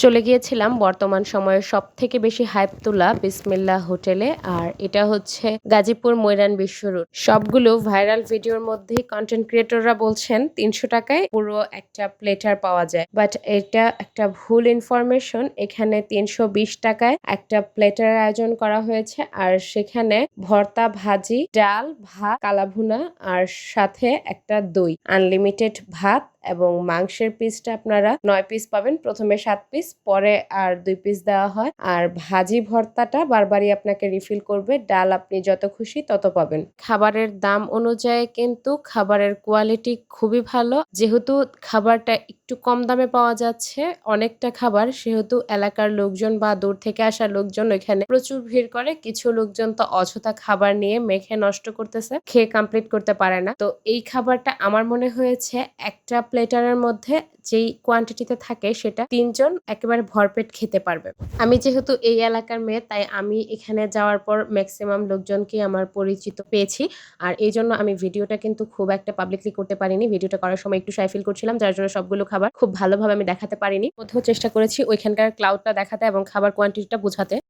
চলে গিয়েছিলাম বর্তমান সময়ের সবথেকে বেশি হাইপ তোলা বিসমিল্লাহ হোটেলে। আর এটা হচ্ছে গাজীপুর ময়রান বিশ্ব রোড। সবগুলো ভাইরাল ভিডিওর মধ্যেই কনটেন্ট ক্রিয়েটররা বলছেন ৩০০ টাকায় পুরো একটা প্লেটার পাওয়া যায়। বাট এটা একটা ভুল ইনফরমেশন। এখানে ৩২০ টাকায় একটা প্লেটারের আয়োজন করা হয়েছে। আর সেখানে ভর্তা, ভাজি, ডাল, ভাত, কালাভুনা আর সাথে একটা দই, আনলিমিটেড ভাত এবং মাংসের পিসটা আপনারা ৯ পিস পাবেন। প্রথমে ৭ পিস, পরে আর ২ পিস দেওয়া হয়। আর ভাজি ভর্তাটা বারবারই আপনাকে রিফিল করবে। ডাল আপনি যত খুশি তত পাবেন। খাবারের দাম অনুযায়ী কিন্তু খাবারের কোয়ালিটি খুবই ভালো। যেহেতু খাবারটা একটু কম দামে পাওয়া যাচ্ছে, অনেকটা খাবার, সেহেতু এলাকার লোকজন বা দূর থেকে আসা লোকজন এখানে প্রচুর ভিড় করে। কিছু লোকজন তো অযথা খাবার নিয়ে মেখে নষ্ট করতেছে, খেয়ে কমপ্লিট করতে পারে না। তো এই খাবারটা আমার মনে হয়েছে একটা প্লেটারের মধ্যে যেই কোয়ান্টিটিতে থাকে সেটা ৩ জন একেবারে ভরপেট খেতে পারবে। আমি যেহেতু এই এলাকার মেয়ে, তাই আমি এখানে যাওয়ার পর ম্যাক্সিমাম লোকজনকে আমার পরিচিত পেয়েছি। আর এইজন্য আমি ভিডিওটা কিন্তু খুব একটা পাবলিকলি করতে পারিনি। ভিডিওটা করার সময় একটু শাই ফিল করছিলাম, যার জন্য সবগুলো খাবার খুব ভালোভাবে আমি দেখাতে পারিনি। মধ্যেও চেষ্টা করেছি ওইখানকার ক্লাউডটা দেখাতে এবং খাবার কোয়ান্টিটিটা বোঝাতে।